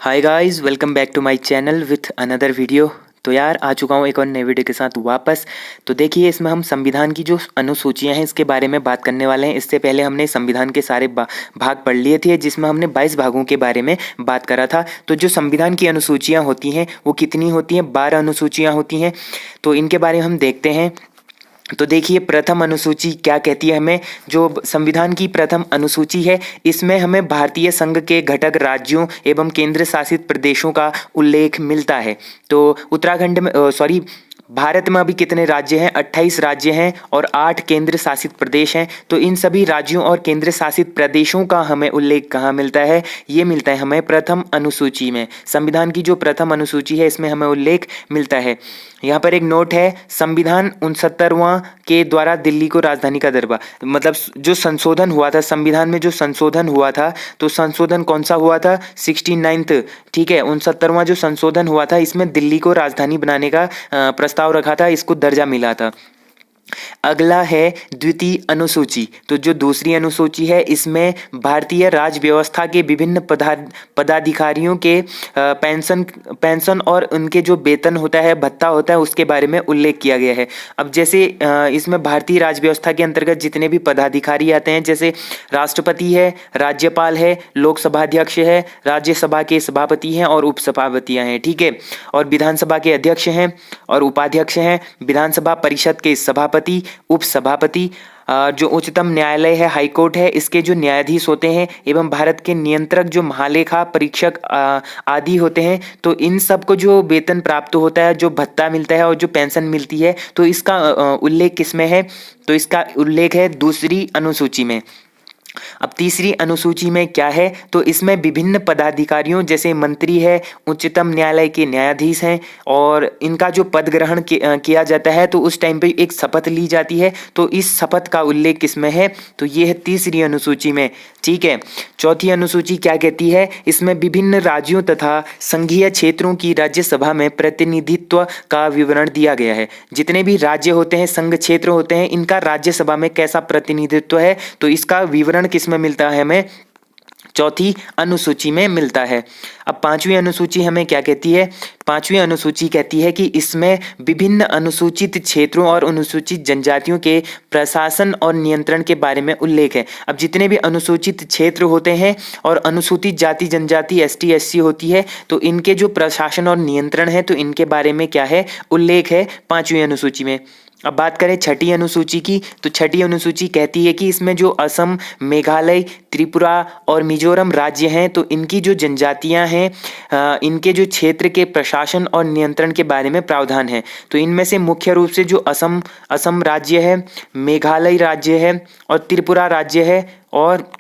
Hi guys, welcome back to my channel with another video. तो यार आ चुका हूँ एक और नए वीडियो के साथ वापस। तो देखिए, इसमें हम संविधान की जो अनुसूचियाँ हैं इसके बारे में बात करने वाले हैं। इससे पहले हमने संविधान के सारे भाग पढ़ लिए थे, जिसमें हमने 22 भागों के बारे में बात करा था। तो जो संविधान की अनुसूचियाँ होती हैं वो कितनी होती हैं? 12 अनुसूचियाँ होती हैं। तो इनके बारे में हम देखते हैं। तो देखिए, प्रथम अनुसूची क्या कहती है हमें। जो संविधान की प्रथम अनुसूची है, इसमें हमें भारतीय संघ के घटक राज्यों एवं केंद्र शासित प्रदेशों का उल्लेख मिलता है। तो उत्तराखंड में भारत में अभी कितने राज्य हैं? 28 राज्य हैं और 8 केंद्र शासित प्रदेश हैं। तो इन सभी राज्यों और केंद्र शासित प्रदेशों का हमें उल्लेख कहाँ मिलता है? ये मिलता है हमें प्रथम अनुसूची में। संविधान की जो प्रथम अनुसूची है इसमें हमें उल्लेख मिलता है। यहाँ पर एक नोट है, संविधान 69वां के द्वारा दिल्ली को राजधानी का दर्जा, मतलब जो संशोधन हुआ था संविधान में, जो संशोधन हुआ था, तो संशोधन कौन सा हुआ था? 69th, ठीक है, 69वां जो संशोधन हुआ था, इसमें दिल्ली को राजधानी बनाने का प्रस्ताव रखा था, इसको दर्जा मिला था। अगला है द्वितीय अनुसूची। तो जो दूसरी अनुसूची है, इसमें भारतीय राज व्यवस्था के विभिन्न पदाधिकारियों के पेंशन और उनके जो वेतन होता है, भत्ता होता है, उसके बारे में उल्लेख किया गया है। अब जैसे इसमें भारतीय राज व्यवस्था के अंतर्गत जितने भी पदाधिकारी आते हैं, जैसे राष्ट्रपति है, राज्यपाल है, लोकसभा अध्यक्ष है, राज्यसभा के सभापति हैं और उपसभापतियां हैं, ठीक है, और विधानसभा के अध्यक्ष हैं और उपाध्यक्ष हैं, विधानसभा परिषद के सभापति, उपसभापति, जो उच्चतम न्यायालय है, हाई कोर्ट है, इसके जो न्यायाधीश होते हैं, एवं भारत के नियंत्रक जो महालेखा परीक्षक आदि होते हैं। तो इन सब को जो वेतन प्राप्त होता है, जो भत्ता मिलता है और जो पेंशन मिलती है, तो इसका उल्लेख किसमें है? तो इसका उल्लेख है दूसरी अनुसूची में। अब तीसरी अनुसूची में क्या है? तो इसमें विभिन्न पदाधिकारियों, जैसे मंत्री है, उच्चतम न्यायालय के न्यायाधीश हैं, और इनका जो पद ग्रहण किया जाता है, तो उस टाइम पे एक शपथ ली जाती है। तो इस शपथ का उल्लेख किसमें है? तो ये है तीसरी अनुसूची में, ठीक है। चौथी अनुसूची क्या कहती है? इसमें विभिन्न राज्यों तथा संघीय क्षेत्रों की राज्यसभा में प्रतिनिधित्व का विवरण दिया गया है। जितने भी राज्य होते हैं, संघ क्षेत्र होते हैं, इनका राज्यसभा में कैसा प्रतिनिधित्व है, तो इसका विवरण किसमें मिलता है? हमें चौथी अनुसूची में मिलता है। अब पांचवी अनुसूची हमें क्या कहती है? पांचवी अनुसूची कहती है कि इसमें विभिन्न अनुसूचित क्षेत्रों और अनुसूचित जनजातियों के प्रशासन और नियंत्रण के बारे में उल्लेख है। अब जितने भी अनुसूचित क्षेत्र होते हैं और अनुसूचित जाति जनजाति एसटी एससी होती है, तो इनके जो प्रशासन और नियंत्रण है, तो इनके बारे में क्या है? उल्लेख है पांचवी अनुसूची में। अब बात करें छठी अनुसूची की, तो छठी अनुसूची कहती है कि इसमें जो असम, मेघालय, त्रिपुरा और मिजोरम राज्य हैं, तो इनकी जो जनजातियां हैं, इनके जो क्षेत्र के प्रशासन और नियंत्रण के बारे में प्रावधान है। तो इनमें से मुख्य रूप से जो असम राज्य है, मेघालय राज्य है और त्रिपुरा राज्य है, और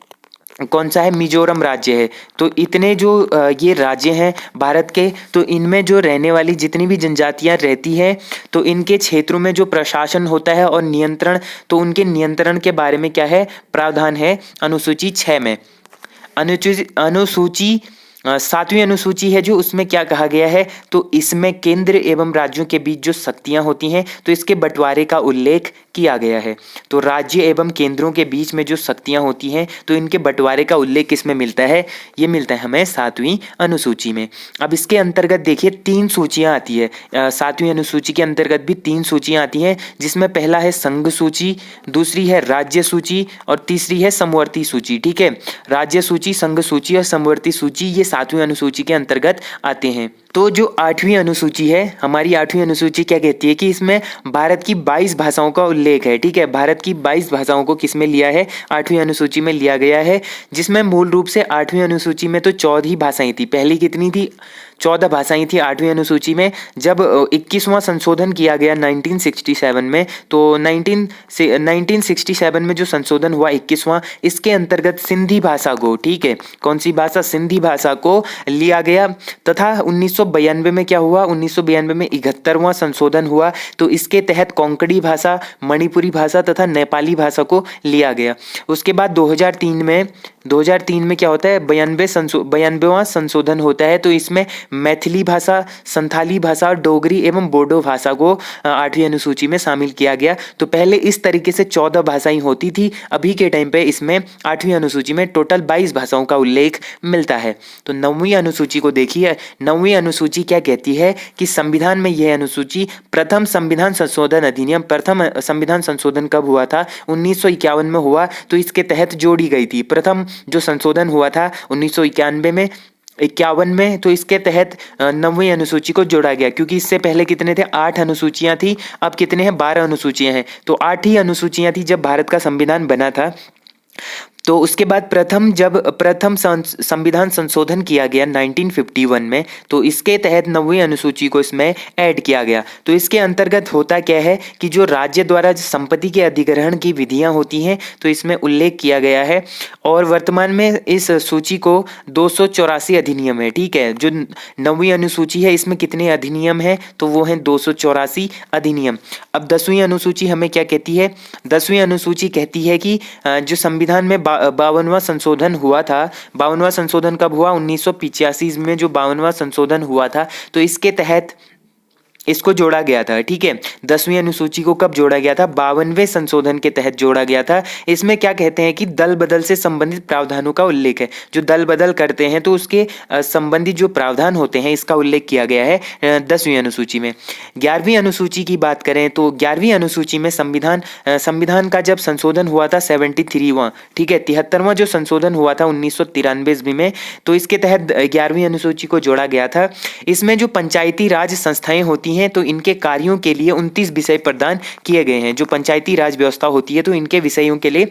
कौन सा है? मिजोरम राज्य है। तो इतने जो ये राज्य हैं भारत के, तो इनमें जो रहने वाली जितनी भी जनजातियां रहती हैं, तो इनके क्षेत्रों में जो प्रशासन होता है और नियंत्रण, तो उनके नियंत्रण के बारे में क्या है? प्रावधान है अनुसूची 6 में। अनुसूची सातवीं अनुसूची है, जो उसमें क्या कहा गया है? तो इसमें केंद्र एवं राज्यों के बीच जो शक्तियां होती हैं, तो इसके बंटवारे का उल्लेख किया गया है। तो राज्य एवं केंद्रों के बीच में जो शक्तियां होती हैं, तो इनके बंटवारे का उल्लेख किसमें मिलता है? ये मिलता है हमें सातवीं अनुसूची में। अब इसके अंतर्गत देखिए 3 सूचियां आती है। सातवीं अनुसूची के अंतर्गत भी 3 सूचियां आती हैं, जिसमें पहला है संघ सूची, दूसरी है राज्य सूची और तीसरी है समवर्ती सूची, ठीक है। राज्य सूची, संघ सूची और समवर्ती सूची ये 7वीं अनुसूची के अंतर्गत आते हैं। तो जो 8वीं अनुसूची है, हमारी 8वीं अनुसूची क्या कहती है? कि इसमें भारत की 22 भाषाओं का उल्लेख है, ठीक है। भारत की 22 भाषाओं को किसमें लिया है? 8वीं अनुसूची में लिया गया है, जिसमें मूल रूप से 8वीं अनुसूची में तो 14 भाषाएं थी। पहली कितनी थी? 14 भाषाएं थी 8वीं अनुसूची में। जब 21वां संशोधन किया गया 1967 में, तो 1967 में जो संशोधन हुआ 21वां, इसके अंतर्गत सिंधी भाषा को, ठीक है, कौन सी भाषा? सिंधी भाषा को लिया गया, तथा 1992 में क्या हुआ, 1992 में 71वां संशोधन हुआ। तो इसके तहत कोंकणी भाषा, मणिपुरी भाषा तथा नेपाली भाषा को लिया गया। उसके बाद 2003 में क्या होता है, 92वां संशोधन होता है। तो इसमें मैथिली भाषा, संथाली भाषा और डोगरी एवं बोडो भाषा को 8वीं अनुसूची में शामिल किया गया। तो पहले इस तरीके से 14 भाषाएं होती थी, अभी के टाइम पे इसमें 8वीं अनुसूची में टोटल 22 भाषाओं का उल्लेख मिलता है। तो 9वीं अनुसूची को देखिए, 9वीं अनुसूची क्या कहती है कि संविधान में यह अनुसूची प्रथम संविधान संशोधन अधिनियम, प्रथम संविधान संशोधन कब हुआ था, 1951 में हुआ। तो इसके तहत जोड़ी गई थी। प्रथम जो संशोधन हुआ था 1991 में, 51 में, तो इसके तहत 9वीं अनुसूची को जोड़ा गया। क्योंकि इससे पहले कितने थे, 8 अनुसूचियां थी, अब कितने हैं, 12 अनुसूचियां हैं। तो 8 ही अनुसूचियां थी जब भारत का संविधान बना था। तो उसके बाद जब प्रथम संविधान संशोधन किया गया 1951 में, तो इसके तहत 9वीं अनुसूची को इसमें ऐड किया गया। तो इसके अंतर्गत होता क्या है कि जो राज्य द्वारा संपत्ति के अधिग्रहण की विधियां होती हैं, तो इसमें उल्लेख किया गया है। और वर्तमान में इस सूची को 284 अधिनियम है। ठीक है, जो 9वीं अनुसूची है इसमें कितने अधिनियम है, तो वो है 284 अधिनियम। अब 10वीं अनुसूची हमें क्या कहती है, 10वीं अनुसूची कहती है कि जो संविधान में 52वां संशोधन हुआ था, 52वां संशोधन कब हुआ, 1985 में जो 52वां संशोधन हुआ था, तो इसके तहत इसको जोड़ा गया था। ठीक है, 10वीं अनुसूची को कब जोड़ा गया था, 52वें संशोधन के तहत जोड़ा गया था। इसमें क्या कहते हैं कि दल बदल से संबंधित प्रावधानों का उल्लेख है। जो दल बदल करते हैं तो उसके संबंधित जो प्रावधान होते हैं, इसका उल्लेख किया गया है 10वीं अनुसूची में। 11वीं अनुसूची की बात करें तो 11वीं अनुसूची में संविधान का जब संशोधन हुआ था 73वां, ठीक है, 73वां जो संशोधन हुआ था 1993 ईस्वी में, तो इसके तहत 11वीं अनुसूची को जोड़ा गया था। इसमें जो पंचायती राज संस्थाएं होती हैं, तो इनके कार्यों के लिए 29 विषय प्रदान किए गए हैं। जो पंचायती राज व्यवस्था होती है, तो इनके विषयों के लिए,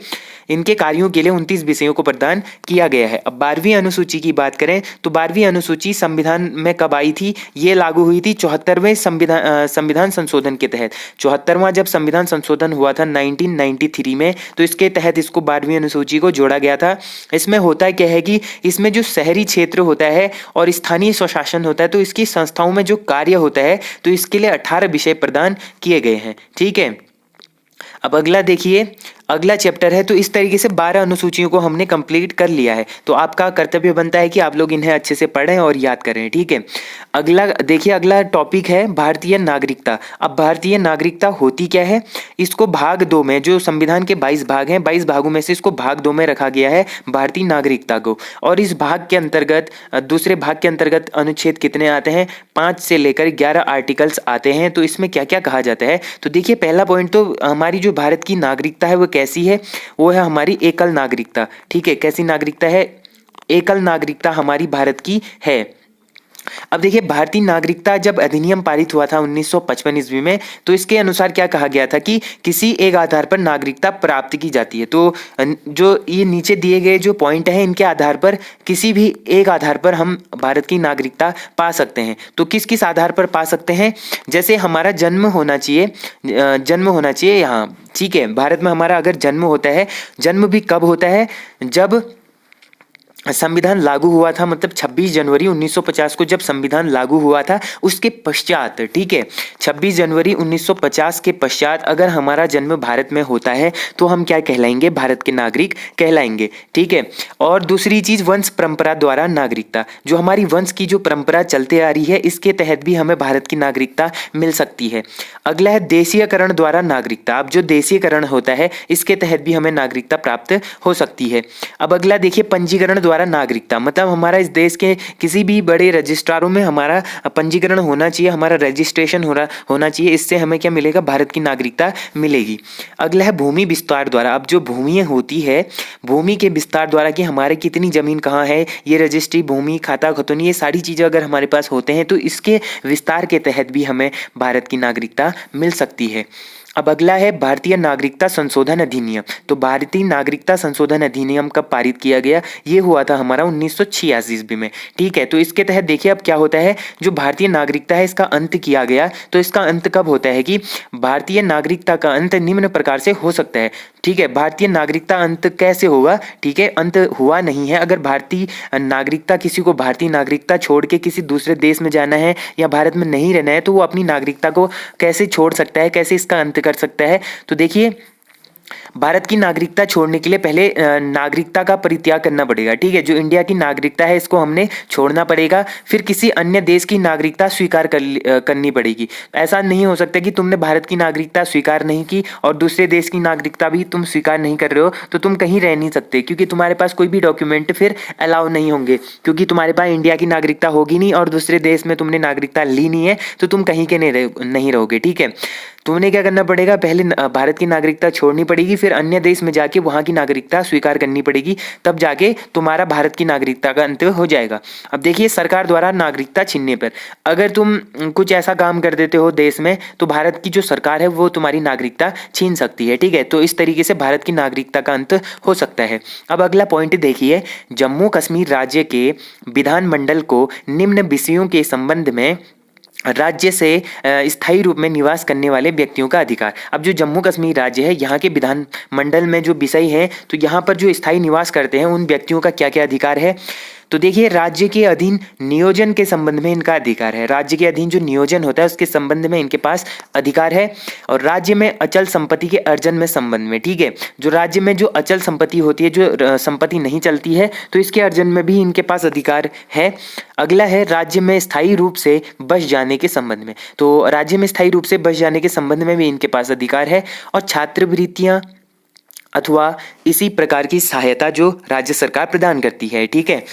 इनके कार्यों के लिए 29 विषयों को प्रदान किया गया है। अब 12वीं अनुसूची की बात करें तो 12वीं अनुसूची संविधान में कब आई थी, ये लागू हुई थी 74वें संविधान संशोधन के तहत। 74वां जब संविधान संशोधन हुआ था 1993 में, तो इसके तहत इसको 12वीं अनुसूची को जोड़ा गया था। इसमें होता क्या है कि इसमें जो शहरी क्षेत्र होता है और स्थानीय स्वशासन होता है, तो इसकी संस्थाओं में जो कार्य होता है, तो इसके लिए 18 विषय प्रदान किए गए हैं। ठीक है, अब अगला देखिए, अगला चैप्टर है। तो इस तरीके से 12 अनुसूचियों को हमने कंप्लीट कर लिया है। तो आपका कर्तव्य बनता है कि आप लोग इन्हें अच्छे से पढ़ें और याद करें। ठीक है, अगला देखिए, अगला टॉपिक है भारतीय नागरिकता। अब भारतीय नागरिकता होती क्या है, इसको भाग 2 में, जो संविधान के 22 भाग हैं, 22 भागों में से इसको भाग 2 में रखा गया है भारतीय नागरिकता को। और इस भाग के अंतर्गत, दूसरे भाग के अंतर्गत अनुच्छेद कितने आते हैं, 5 से लेकर 11 आर्टिकल्स आते हैं। तो इसमें क्या क्या कहा जाता है, तो देखिए, पहला पॉइंट तो हमारी जो भारत की नागरिकता है वो कैसी है, वो है हमारी एकल नागरिकता। ठीक है, कैसी नागरिकता है, एकल नागरिकता हमारी भारत की है। अब देखिए, भारतीय नागरिकता जब अधिनियम पारित हुआ था 1955 ईस्वी में, तो इसके अनुसार क्या कहा गया था कि किसी एक आधार पर नागरिकता प्राप्त की जाती है। तो जो ये नीचे दिए गए जो पॉइंट है, इनके आधार पर किसी भी एक आधार पर हम भारत की नागरिकता पा सकते हैं। तो किस किस आधार पर पा सकते हैं, जैसे हमारा जन्म होना चाहिए यहाँ। ठीक है, भारत में हमारा अगर जन्म होता है, जन्म भी कब होता है, जब संविधान लागू हुआ था, मतलब 26 जनवरी 1950 को जब संविधान लागू हुआ था, उसके पश्चात, ठीक है, 26 जनवरी 1950 के पश्चात अगर हमारा जन्म भारत में होता है, तो हम क्या कहलाएंगे, भारत के नागरिक कहलाएंगे। ठीक है, और दूसरी चीज, वंश परंपरा द्वारा नागरिकता, जो हमारी वंश की जो परंपरा चलते आ रही है, इसके तहत भी हमें भारत की नागरिकता मिल सकती है। अगला है देशीयकरण द्वारा नागरिकता। अब जो देशीयकरण होता है, इसके तहत भी हमें नागरिकता प्राप्त हो सकती है। अब अगला देखिए, पंजीकरण द्वारा नागरिकता, मतलब हमारा इस देश के किसी भी बड़े रजिस्ट्रारों में हमारा पंजीकरण होना चाहिए, हमारा रजिस्ट्रेशन होना चाहिए। इससे हमें क्या मिलेगा, भारत की नागरिकता मिलेगी। अगला है भूमि विस्तार द्वारा। अब जो भूमि होती है, भूमि के विस्तार द्वारा कि हमारे कितनी जमीन कहाँ है, ये रजिस्ट्री, भूमि, खाता खतौनी, ये सारी चीजें अगर हमारे पास होते हैं, तो इसके विस्तार के तहत भी हमें भारत की नागरिकता मिल सकती है। अब अगला है भारतीय नागरिकता संशोधन अधिनियम। तो भारतीय नागरिकता संशोधन अधिनियम कब पारित किया गया, ये हुआ था हमारा 1986 ईस्वी में। ठीक है, तो इसके तहत देखिए अब क्या होता है, जो भारतीय नागरिकता है इसका अंत किया गया। तो इसका अंत कब होता है कि भारतीय नागरिकता का अंत निम्न प्रकार से हो सकता है। ठीक है, भारतीय नागरिकता अंत कैसे होगा? ठीक है, अंत हुआ नहीं है। अगर भारतीय नागरिकता, किसी को भारतीय नागरिकता छोड़ के किसी दूसरे देश में जाना है या भारत में नहीं रहना है, तो वो अपनी नागरिकता को कैसे छोड़ सकता है, कैसे इसका अंत कर सकता है? तो देखिए, भारत की नागरिकता छोड़ने के लिए पहले नागरिकता का परित्याग करना पड़ेगा। ठीक है, जो इंडिया की नागरिकता है इसको हमने छोड़ना पड़ेगा, फिर किसी अन्य देश की नागरिकता स्वीकार करनी पड़ेगी। ऐसा नहीं हो सकता कि तुमने भारत की नागरिकता स्वीकार नहीं की और दूसरे देश की नागरिकता भी तुम स्वीकार नहीं कर रहे हो, तो तुम कहीं रह नहीं सकते, क्योंकि तुम्हारे पास कोई भी डॉक्यूमेंट फिर अलाउ नहीं होंगे, क्योंकि तुम्हारे पास इंडिया की नागरिकता होगी नहीं और दूसरे देश में तुमने नागरिकता ली नहीं है, तो तुम कहीं के नहीं रहोगे। ठीक है, तुमने क्या करना पड़ेगा, पहले भारत की नागरिकता छोड़नी पड़ेगी, फिर अन्य देश में जाके वहां की नागरिकता स्वीकार करनी पड़ेगी, तब जाके तुम्हारा भारत की नागरिकता का अंत हो जाएगा। अब देखिए, सरकार द्वारा नागरिकता छीनने पर अगर तुम कुछ ऐसा काम कर देते हो देश में, तो भारत की जो सरकार है वो तुम्हारी नागरिकता छीन सकती है। ठीक है, तो इस तरीके से भारत की नागरिकता का अंत हो सकता है। अब अगला पॉइंट देखिए, जम्मू कश्मीर राज्य के विधानमंडल को निम्न विषयों के संबंध में राज्य से स्थायी रूप में निवास करने वाले व्यक्तियों का अधिकार। अब जो जम्मू कश्मीर राज्य है, यहाँ के विधान मंडल में जो विषय है, तो यहाँ पर जो स्थायी निवास करते हैं उन व्यक्तियों का क्या क्या अधिकार है? तो देखिए, राज्य के अधीन नियोजन के संबंध में इनका अधिकार है। राज्य के अधीन जो नियोजन होता है उसके संबंध में इनके पास अधिकार है। और राज्य में अचल संपत्ति के अर्जन में संबंध में, ठीक है, जो राज्य में जो अचल संपत्ति होती है, जो संपत्ति नहीं चलती है, तो इसके अर्जन में भी इनके पास अधिकार है। अगला है राज्य में स्थायी रूप से बस जाने के संबंध में, तो राज्य में स्थायी रूप से बस जाने के संबंध में भी इनके पास अधिकार है। और छात्रवृत्तियां अथवा इसी प्रकार की सहायता जो राज्य सरकार प्रदान करती है। ठीक है,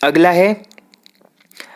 अगला है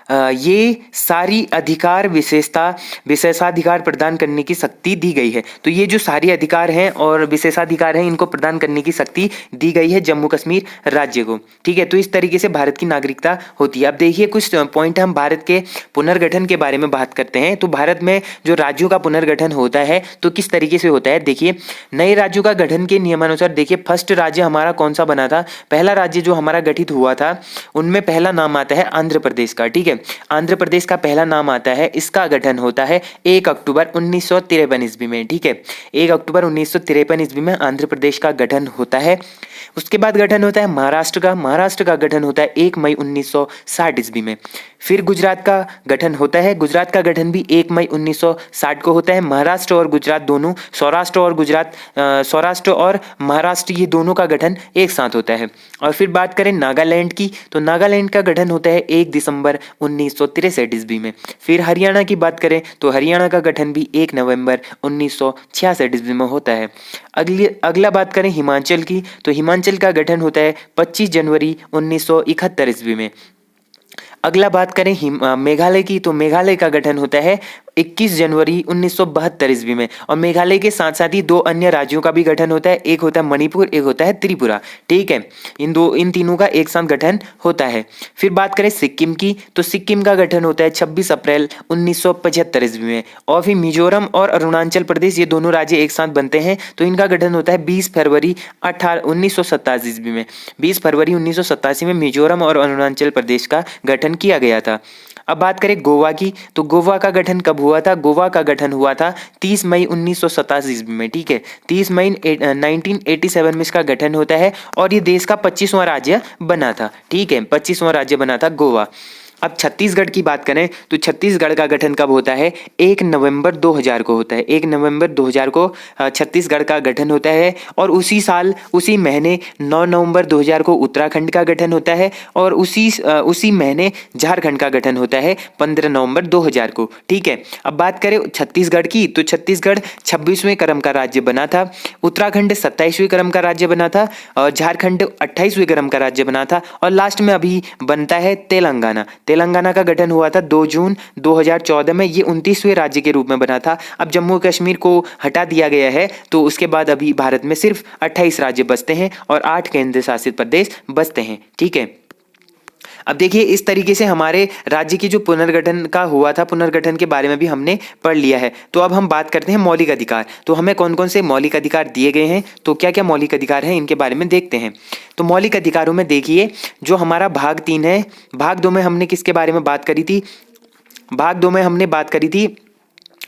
ये सारी अधिकार विशेषाधिकार प्रदान करने की शक्ति दी गई है। तो ये जो सारी अधिकार हैं और विशेषाधिकार हैं, इनको प्रदान करने की शक्ति दी गई है जम्मू कश्मीर राज्य को। ठीक है, तो इस तरीके से भारत की नागरिकता होती है। अब देखिए, कुछ पॉइंट हम भारत के पुनर्गठन के बारे में बात करते हैं। तो भारत में जो राज्यों का पुनर्गठन होता है, तो किस तरीके से होता है? देखिए, नए राज्यों का गठन के नियमानुसार, देखिए फर्स्ट राज्य हमारा कौन सा बना था? पहला राज्य जो हमारा गठित हुआ था, उनमें पहला नाम आता है आंध्र प्रदेश का। ठीक है, आंध्र प्रदेश का पहला नाम आता है। इसका गठन होता है 1 अक्टूबर 1953 ईस्वी में। ठीक है, 1 अक्टूबर 1953 ईस्वी में आंध्र प्रदेश का गठन होता है। उसके बाद गठन होता है महाराष्ट्र का गठन होता है 1 मई 1960 ईस्वी में। फिर गुजरात का गठन होता है। गुजरात का गठन भी 1 मई 1960 को होता है। महाराष्ट्र और गुजरात दोनों, सौराष्ट्र और महाराष्ट्र, ये दोनों का गठन एक साथ होता है। और फिर बात करें नागालैंड की, तो नागालैंड का गठन होता है 1 दिसंबर 1963 ईस्वी में। फिर हरियाणा की बात करें तो हरियाणा का गठन भी 1 नवंबर 1966 ईस्वी में होता है। अगला बात करें हिमाचल की, तो हिमाचल का गठन होता है 25 जनवरी 1971 ईस्वी में। अगला बात करें मेघालय की, तो मेघालय का गठन होता है 21 जनवरी 1972 ईस्वी में। और मेघालय के साथ साथ ही 2 अन्य राज्यों का भी गठन होता है, एक होता है मणिपुर, एक होता है त्रिपुरा। ठीक है, इन तीनों का एक साथ गठन होता है। फिर बात करें सिक्किम की, तो सिक्किम का गठन होता है 26 अप्रैल 1975 ईस्वी में। और फिर मिजोरम और अरुणाचल प्रदेश, ये दोनों राज्य एक साथ बनते हैं, तो इनका गठन होता है 20 फरवरी 1987 ईस्वी में। 20 फरवरी 1987 में मिजोरम और अरुणाचल प्रदेश का गठन किया गया था। अब बात करें गोवा की, तो गोवा का गठन कब हुआ था? गोवा का गठन हुआ था 30 मई 1987 ईस्वी में। ठीक है, 30 मई 1987 में इसका गठन होता है और ये देश का 25वां राज्य बना था। ठीक है, 25वां राज्य बना था गोवा। अब छत्तीसगढ़ की बात करें तो छत्तीसगढ़ का गठन कब होता है? 1 नवंबर 2000 को होता है। 1 नवंबर 2000 को छत्तीसगढ़ का गठन होता है। और उसी साल, उसी महीने 9 नवंबर 2000 को उत्तराखंड का गठन होता है। और उसी महीने झारखंड का गठन होता है 15 नवंबर 2000 को। ठीक है, अब बात करें छत्तीसगढ़ की, तो छत्तीसगढ़ 26वें क्रम का राज्य बना था। उत्तराखंड 27वें क्रम का राज्य बना था। और झारखंड 28वें क्रम का राज्य बना था। और लास्ट में अभी बनता है तेलंगाना का गठन हुआ था 2 जून 2014 में। ये 29वें राज्य के रूप में बना था। अब जम्मू कश्मीर को हटा दिया गया है, तो उसके बाद अभी भारत में सिर्फ 28 राज्य बचते हैं और 8 केंद्र शासित प्रदेश बचते हैं। ठीक है, अब देखिए, इस तरीके से हमारे राज्य की जो पुनर्गठन का हुआ था, पुनर्गठन के बारे में भी हमने पढ़ लिया है। तो अब हम बात करते हैं मौलिक अधिकार। तो हमें कौन कौन से मौलिक अधिकार दिए गए हैं, तो क्या क्या मौलिक अधिकार हैं, इनके बारे में देखते हैं। तो मौलिक अधिकारों में देखिए, जो हमारा भाग 3 है, भाग 2 में हमने किसके बारे में बात करी थी? भाग 2 में हमने बात करी थी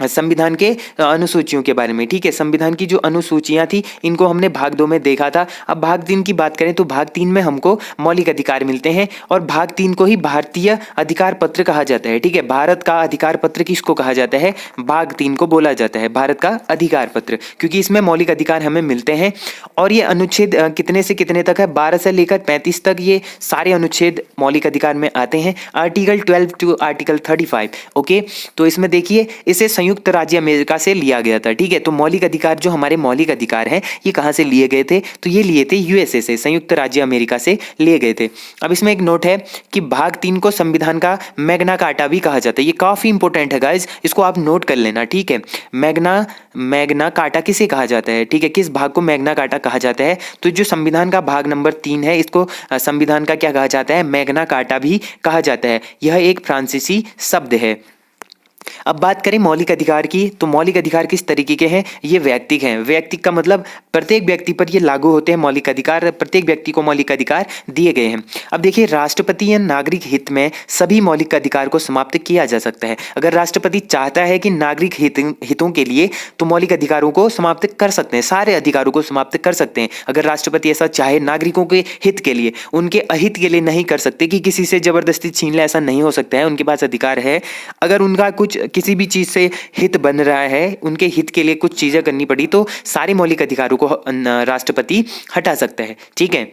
संविधान के अनुसूचियों के बारे में। ठीक है, संविधान की जो अनुसूचियां थी इनको हमने भाग 2 में देखा था। अब भाग 3 की बात करें तो भाग 3 में हमको मौलिक अधिकार मिलते हैं और भाग 3 को ही भारतीय अधिकार पत्र कहा जाता है। ठीक है, भारत का अधिकार पत्र किसको कहा जाता है? भाग 3 को बोला जाता है भारत का अधिकार पत्र, क्योंकि इसमें मौलिक अधिकार हमें मिलते हैं। और ये अनुच्छेद कितने से कितने तक है? 12 से लेकर 35 तक ये सारे अनुच्छेद मौलिक अधिकार में आते हैं, आर्टिकल 12 टू आर्टिकल 35। ओके, तो इसमें देखिए इसे संयुक्त राज्य अमेरिका से लिया गया था। ठीक है, तो मौलिक अधिकार जो हमारे मौलिक अधिकार हैं ये कहाँ से लिए गए थे? तो ये लिए थे यूएसए से, संयुक्त राज्य अमेरिका से लिए गए थे। अब इसमें एक नोट है कि भाग 3 को संविधान का मैग्ना कार्टा भी कहा जाता है। ये काफी इंपॉर्टेंट है गाइज, इसको आप नोट कर लेना। ठीक है, मैग्ना कार्टा किसे कहा जाता है? ठीक है, किस भाग को मैग्ना कार्टा कहा जाता है? तो जो संविधान का भाग नंबर 3 है इसको संविधान का क्या कहा जाता है? मैग्ना कार्टा भी कहा जाता है। यह एक फ्रांसीसी शब्द है। अब बात करें मौलिक अधिकार की, तो मौलिक अधिकार किस तरीके के हैं? ये वैयक्तिक हैं। वैयक्तिक का मतलब प्रत्येक व्यक्ति पर ये लागू होते हैं मौलिक अधिकार, प्रत्येक व्यक्ति को मौलिक अधिकार दिए गए हैं। अब देखिए, राष्ट्रपति या नागरिक हित में सभी मौलिक अधिकार को समाप्त किया जा सकता है। अगर राष्ट्रपति चाहता है कि नागरिक हितों के लिए, तो मौलिक अधिकारों को समाप्त कर सकते हैं, सारे अधिकारों को समाप्त कर सकते हैं। अगर राष्ट्रपति ऐसा चाहे नागरिकों के हित के लिए, उनके अहित के लिए नहीं कर सकते कि किसी से जबरदस्ती छीन ले, ऐसा नहीं हो सकता है। उनके पास अधिकार है, अगर उनका कुछ किसी भी चीज से हित बन रहा है, उनके हित के लिए कुछ चीजें करनी पड़ी, तो सारे मौलिक अधिकारों को राष्ट्रपति हटा सकता है। ठीक है,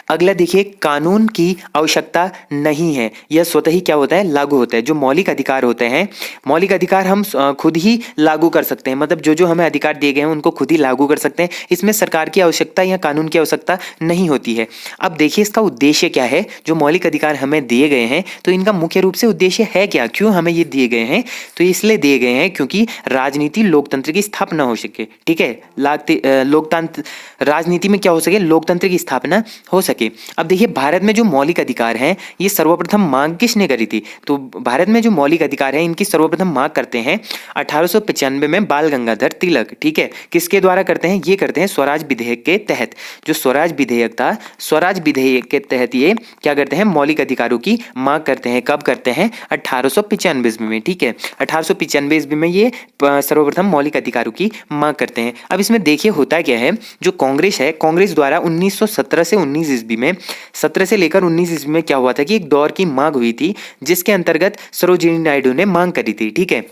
अगला देखिए, कानून की आवश्यकता नहीं है, यह स्वतः ही क्या होता है? लागू होता है। जो मौलिक अधिकार होते हैं, मौलिक अधिकार हम खुद ही लागू कर सकते हैं, मतलब जो जो हमें अधिकार दिए गए हैं उनको खुद ही लागू कर सकते हैं। इसमें सरकार की आवश्यकता या कानून की आवश्यकता नहीं होती है। अब देखिए इसका उद्देश्य क्या है? जो मौलिक अधिकार हमें दिए गए हैं, तो इनका मुख्य रूप से उद्देश्य है क्या? क्यों हमें ये दिए गए हैं? तो इसलिए दिए गए हैं क्योंकि राजनीति लोकतंत्र की स्थापना हो सके। ठीक है, लोकतंत्र राजनीति में क्या हो सके? लोकतंत्र की स्थापना हो सके। अब देखिए, भारत में जो मौलिक अधिकार हैं ये सर्वप्रथम मांग किसने करी थी? तो भारत में जो मौलिक अधिकार हैं इनकी सर्वप्रथम मांग करते हैं 1895 में बाल गंगाधर तिलक। ठीक है, किसके द्वारा करते हैं? ये करते हैं स्वराज विधेयक के तहत। जो स्वराज विधेयक था, स्वराज विधेयक के तहत ये क्या करते हैं? मौलिक अधिकारों की मांग करते हैं। कब करते हैं? 1895 ईस्वी में। ठीक है, 1895 ईस्वी में ये सर्वप्रथम मौलिक अधिकारों की मांग करते हैं। अब इसमें देखिए होता क्या है, जो कांग्रेस है, कांग्रेस द्वारा 1917 से 19 ईस्वी में, 17 से लेकर 19 ईस्वी में क्या हुआ था कि एक दौर की मांग हुई थी, जिसके अंतर्गत सरोजिनी नायडू ने मांग करी थी। ठीक है,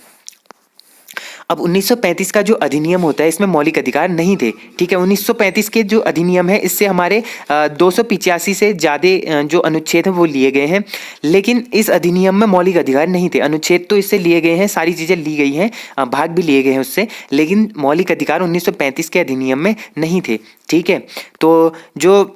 अब 1935 का जो अधिनियम होता है इसमें मौलिक अधिकार नहीं थे। ठीक है, 1935 के जो अधिनियम है इससे हमारे 285 से ज़्यादा जो अनुच्छेद हैं वो लिए गए हैं, लेकिन इस अधिनियम में मौलिक अधिकार नहीं थे। अनुच्छेद तो इससे लिए गए हैं, सारी चीज़ें ली गई हैं, भाग भी लिए गए हैं उससे, लेकिन मौलिक अधिकार 1935 के अधिनियम में नहीं थे। ठीक है, तो जो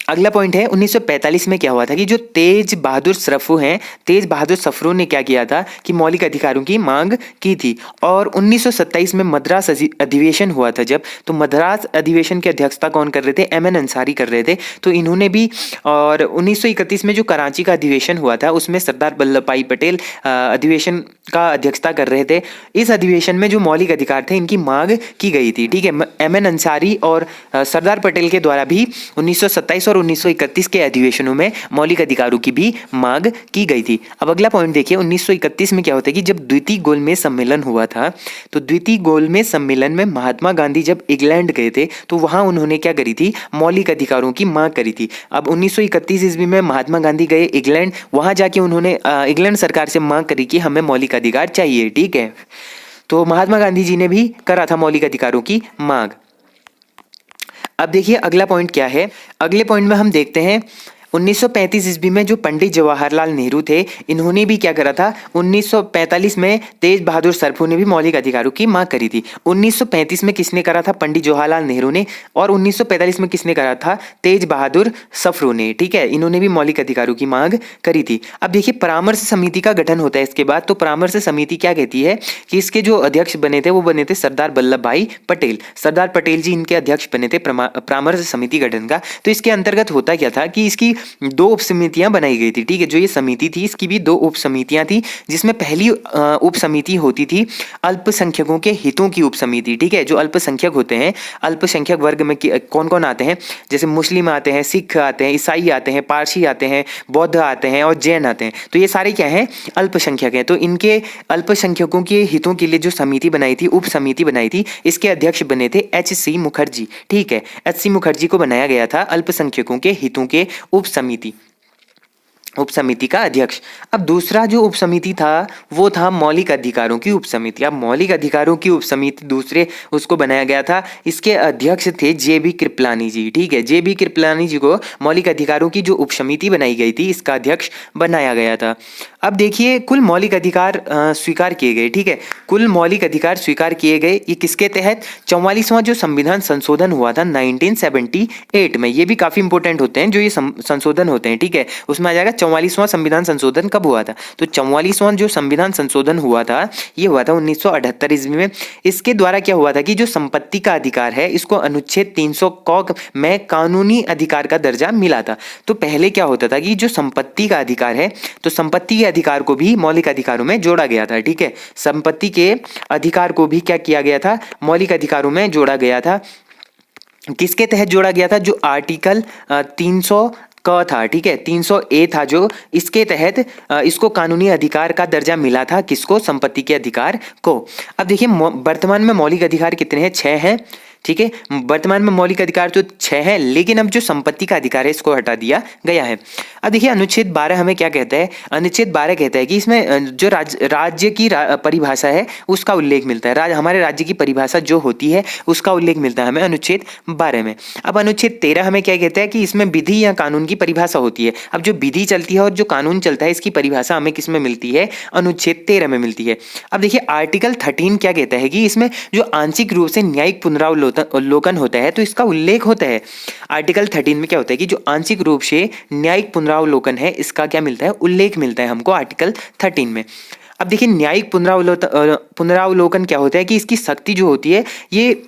अगला पॉइंट है, 1945 में क्या हुआ था कि जो तेज बहादुर सप्रू हैं, तेज बहादुर सप्रू ने क्या किया था कि मौलिक अधिकारों की मांग की थी। और 1927 में मद्रास अधिवेशन हुआ था जब, तो मद्रास अधिवेशन की अध्यक्षता कौन कर रहे थे? एम एन अंसारी कर रहे थे, तो इन्होंने भी। और 1931 में जो कराची का अधिवेशन हुआ था उसमें सरदार वल्लभ भाई पटेल अधिवेशन का अध्यक्षता कर रहे थे। इस अधिवेशन में जो मौलिक अधिकार थे इनकी मांग की गई थी। ठीक है, एम एन अंसारी और सरदार पटेल के द्वारा भी 1927 और 1931 के अधिवेशनों में मौलिक अधिकारों की भी मांग की गई थी। अब अगला पॉइंट देखिए, 1931 में क्या होता है कि जब द्वितीय गोलमेज सम्मेलन हुआ था, तो द्वितीय गोलमेज सम्मेलन में महात्मा गांधी जब इंग्लैंड गए थे तो वहां उन्होंने क्या करी थी? मौलिक अधिकारों की मांग करी थी। अब 1931 ईस्वी में महात्मा गांधी गए इंग्लैंड, वहां जाके उन्होंने इंग्लैंड सरकार से मांग करी कि हमें मौलिक अधिकार चाहिए। ठीक है, तो महात्मा गांधी जी ने भी करा था मौलिक अधिकारों की मांग। अब देखिए अगला पॉइंट क्या है। अगले पॉइंट में हम देखते हैं 1935 ईस्वी में जो पंडित जवाहरलाल नेहरू थे, इन्होंने भी क्या करा था? 1945 में तेज बहादुर सप्रू ने भी मौलिक अधिकारों की मांग करी थी। 1935 में किसने करा था? पंडित जवाहरलाल नेहरू ने। और 1945 में किसने करा था? तेज बहादुर सप्रू ने। ठीक है, इन्होंने भी मौलिक अधिकारों की मांग करी थी। अब देखिए, परामर्श समिति का गठन होता है इसके बाद। तो परामर्श समिति क्या कहती है कि इसके जो अध्यक्ष बने थे वो बने थे सरदार वल्लभ भाई पटेल। सरदार पटेल जी इनके अध्यक्ष बने थे परामर्श समिति गठन का। तो इसके अंतर्गत होता क्या था कि इसकी दो उप समितियां बनाई गई थी, ठीक है। जो ये समिति थी इसकी भी दो उप समितियां थी, जिसमें पहली उप समिति होती थी अल्पसंख्यकों के हितों की उप समिति, ठीक है। जो अल्पसंख्यक होते हैं, अल्पसंख्यक वर्ग में कौन कौन आते हैं, जैसे मुस्लिम आते हैं, सिख आते हैं, ईसाई आते हैं, पारसी आते हैं, बौद्ध आते हैं और जैन आते हैं। तो ये सारे क्या हैं, अल्पसंख्यक हैं। तो इनके अल्पसंख्यकों के हितों के लिए जो समिति बनाई थी, उप समिति बनाई थी, इसके अध्यक्ष बने थे एच.सी. मुखर्जी, ठीक है। एच.सी. मुखर्जी को बनाया गया था अल्पसंख्यकों के हितों के उप समिति का अध्यक्ष। अब दूसरा जो उप समिति था वो था मौलिक अधिकारों की उप समिति। अब मौलिक अधिकारों की उप समिति दूसरे उसको बनाया गया था, इसके अध्यक्ष थे जे.बी. कृपलानी जी, ठीक है। जे.बी. कृपलानी जी को मौलिक अधिकारों की जो उप समिति बनाई गई थी इसका अध्यक्ष बनाया गया था। अब देखिए कुल मौलिक अधिकार स्वीकार किए गए, ठीक है। कुल मौलिक अधिकार स्वीकार किए गए, ये किसके तहत, 44वां जो संविधान संशोधन हुआ था 1978 में। ये भी काफी इंपॉर्टेंट होते हैं जो ये संशोधन होते हैं, ठीक है। उसमें आ जाएगा 44वां संविधान संशोधन कब हुआ था, तो 44वां जो संविधान संशोधन हुआ था ये हुआ था 1978 ईस्वी में। इसके द्वारा क्या हुआ था कि जो संपत्ति का अधिकार है इसको अनुच्छेद 300 क में कानूनी अधिकार का दर्जा मिला था। तो पहले क्या होता था कि जो संपत्ति का अधिकार है, तो संपत्ति के अधिकार को भी मौलिक अधिकारों में जोड़ा गया था, ठीक है। संपत्ति के अधिकार को भी क्या किया गया था, मौलिक अधिकारों में जोड़ा गया था। किसके तहत जोड़ा गया था, जो आर्टिकल 300 क था, ठीक है, 300A था, जो इसके तहत इसको कानूनी अधिकार का दर्जा मिला था, किसको, संपत्ति के अधिकार को। अब देखिए वर्तमान में मौलिक अधिकार कितने हैं, 6 हैं, ठीक है। वर्तमान में मौलिक अधिकार तो 6 है, लेकिन अब जो संपत्ति का अधिकार है इसको हटा दिया गया है। अब देखिए अनुच्छेद 12 हमें क्या कहता है, अनुच्छेद 12 कहता है कि इसमें जो राज्य की परिभाषा है उसका उल्लेख मिलता है। हमारे राज्य की परिभाषा जो होती है उसका उल्लेख मिलता है हमें अनुच्छेद 12 में। अब अनुच्छेद 13 हमें क्या कहता है कि इसमें विधि या कानून की परिभाषा होती है। अब जो विधि चलती है और जो कानून चलता है इसकी परिभाषा हमें किस में मिलती है, अनुच्छेद 13 में मिलती है। अब देखिए आर्टिकल 13 क्या कहता है कि इसमें जो आंशिक रूप से न्यायिक पुनरावलोकन होता है तो इसका उल्लेख होता है। आर्टिकल 13 में क्या होता है कि जो आंशिक रूप से न्यायिक पुनरावलोकन है इसका क्या मिलता है, उल्लेख मिलता है हमको आर्टिकल 13 में। अब देखिए न्यायिक पुनरावलोकन क्या होता है कि इसकी शक्ति जो होती है ये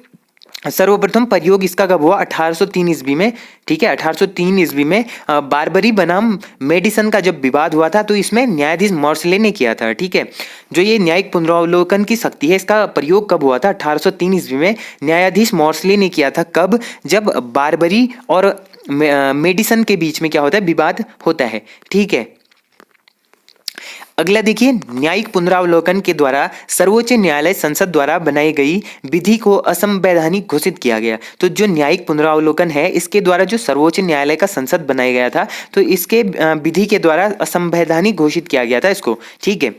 सर्वप्रथम प्रयोग इसका कब हुआ, 1803 ईस्वी में, ठीक है। 1803 ईस्वी में बारबरी बनाम मेडिसन का जब विवाद हुआ था तो इसमें न्यायाधीश मॉर्सले ने किया था, ठीक है। जो ये न्यायिक पुनरावलोकन की शक्ति है इसका प्रयोग कब हुआ था, 1803 ईस्वी में न्यायाधीश मॉर्सले ने किया था। कब, जब बारबरी और मेडिसन के बीच में क्या होता है, विवाद होता है, ठीक है। अगला देखिए न्यायिक पुनरावलोकन के द्वारा सर्वोच्च न्यायालय संसद द्वारा बनाई गई विधि को असंवैधानिक घोषित किया गया। तो जो न्यायिक पुनरावलोकन है इसके द्वारा जो सर्वोच्च न्यायालय का संसद बनाया गया था तो इसके विधि के द्वारा असंवैधानिक घोषित किया गया था इसको, ठीक है।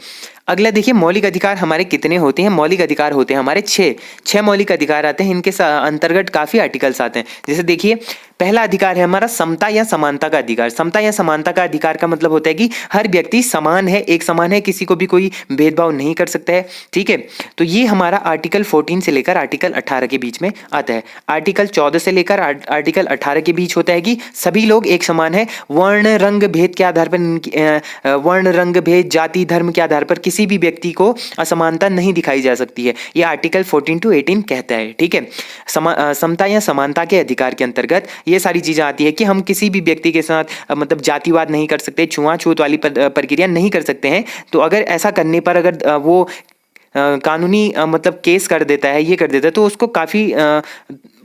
अगला देखिए मौलिक अधिकार हमारे कितने होते हैं, मौलिक अधिकार होते हैं हमारे 6 मौलिक अधिकार आते हैं। इनके अंतर्गत काफी आर्टिकल्स आते हैं। जैसे देखिए पहला अधिकार है हमारा समता या समानता का अधिकार। समता या समानता का अधिकार का मतलब होता है कि हर व्यक्ति समान है, एक समान है, किसी को भी कोई भेदभाव नहीं कर सकता है, ठीक है। तो ये हमारा आर्टिकल 14 से लेकर आर्टिकल 18 के बीच में आता है। आर्टिकल 14 से लेकर आर्टिकल 18 के बीच होता है कि सभी लोग एक समान है, वर्ण रंग भेद के आधार पर, वर्ण रंग भेद, जाति धर्म के आधार पर किसी भी व्यक्ति को असमानता नहीं दिखाई जा सकती है। ये आर्टिकल 14 to 18 कहता है, ठीक है। समता या समानता के अधिकार के अंतर्गत ये सारी चीजें आती है कि हम किसी भी व्यक्ति के साथ मतलब जातिवाद नहीं कर सकते, छुआछूत वाली प्रक्रिया नहीं कर सकते हैं। तो अगर ऐसा करने पर अगर वो कानूनी मतलब केस कर देता है, ये कर देता है, तो उसको काफी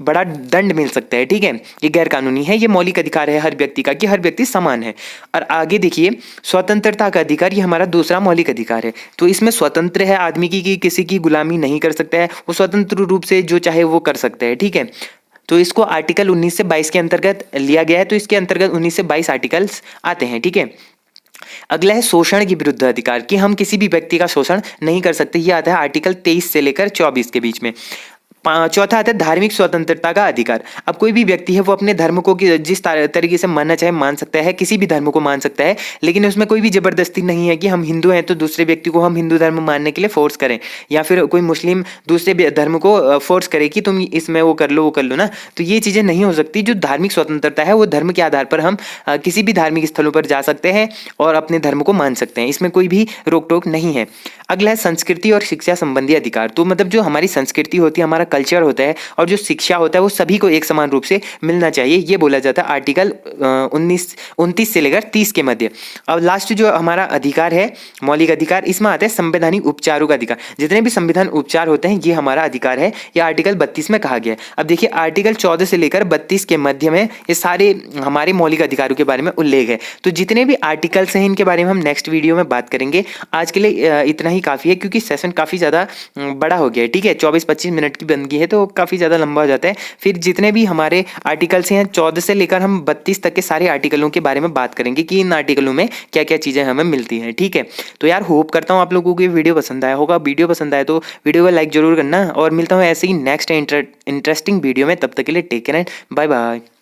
बड़ा दंड मिल सकता है, ठीक है। ये गैर कानूनी है, ये मौलिक अधिकार है हर व्यक्ति का कि हर व्यक्ति समान है। और आगे देखिए स्वतंत्रता का अधिकार, ये हमारा दूसरा मौलिक अधिकार है। तो इसमें स्वतंत्र है आदमी की कि किसी की गुलामी नहीं कर सकता है, वो स्वतंत्र रूप से जो चाहे वो कर सकता है, ठीक है। तो इसको आर्टिकल 19 से 22 के अंतर्गत लिया गया है। तो इसके अंतर्गत 19 से 22 आर्टिकल्स आते हैं, ठीक है। अगला है शोषण के विरुद्ध अधिकार कि हम किसी भी व्यक्ति का शोषण नहीं कर सकते। ये आता है आर्टिकल 23 से लेकर 24 के बीच में। चौथा आता है धार्मिक स्वतंत्रता का अधिकार। अब कोई भी व्यक्ति है वो अपने धर्म को जिस तरीके से मानना चाहे मान सकता है, किसी भी धर्म को मान सकता है, लेकिन उसमें कोई भी जबरदस्ती नहीं है कि हम हिंदू हैं तो दूसरे व्यक्ति को हम हिंदू धर्म मानने के लिए फोर्स करें, या फिर कोई मुस्लिम दूसरे धर्म को फोर्स करे कि तुम इसमें वो कर लो ना। तो ये चीजें नहीं हो सकती। जो धार्मिक स्वतंत्रता है वो धर्म के आधार पर हम किसी भी धार्मिक स्थलों पर जा सकते हैं और अपने धर्म को मान सकते हैं, इसमें कोई भी रोक टोक नहीं है। अगला है संस्कृति और शिक्षा संबंधी अधिकार। तो मतलब जो हमारी संस्कृति होती है, हमारा कल्चर होता है और जो शिक्षा होता है वो सभी को एक समान रूप से मिलना चाहिए, ये बोला जाता है आर्टिकल 29 से लेकर 30 के मध्य। अब लास्ट जो हमारा अधिकार है, मौलिक अधिकार, इसमें आता है संवैधानिक उपचारों का अधिकार। जितने भी संविधान उपचार होते हैं ये हमारा अधिकार है, ये आर्टिकल 32 में कहा गया है। अब देखिए आर्टिकल 14 से लेकर 32 के मध्य में ये सारे हमारे मौलिक अधिकारों के बारे में उल्लेख है। तो जितने भी आर्टिकल्स हैं इनके बारे में हम नेक्स्ट वीडियो में बात करेंगे। आज के लिए इतना ही काफ़ी है, क्योंकि सेशन काफ़ी ज़्यादा बड़ा हो गया है। ठीक है, 24-25 मिनट की बन गई है तो काफ़ी ज़्यादा लंबा हो जाता है। फिर जितने भी हमारे आर्टिकल्स हैं 14 से लेकर हम 32 तक के सारे आर्टिकलों के बारे में बात करेंगे कि इन आर्टिकलों में क्या क्या चीज़ें हमें मिलती हैं। ठीक है, तो यार होप करता हूँ आप लोगों को ये वीडियो पसंद आया होगा। वीडियो पसंद आया तो वीडियो को लाइक जरूर करना, और मिलता हूँ ऐसे ही नेक्स्ट इंटरेस्टिंग वीडियो में। तब तक के लिए take care and bye bye.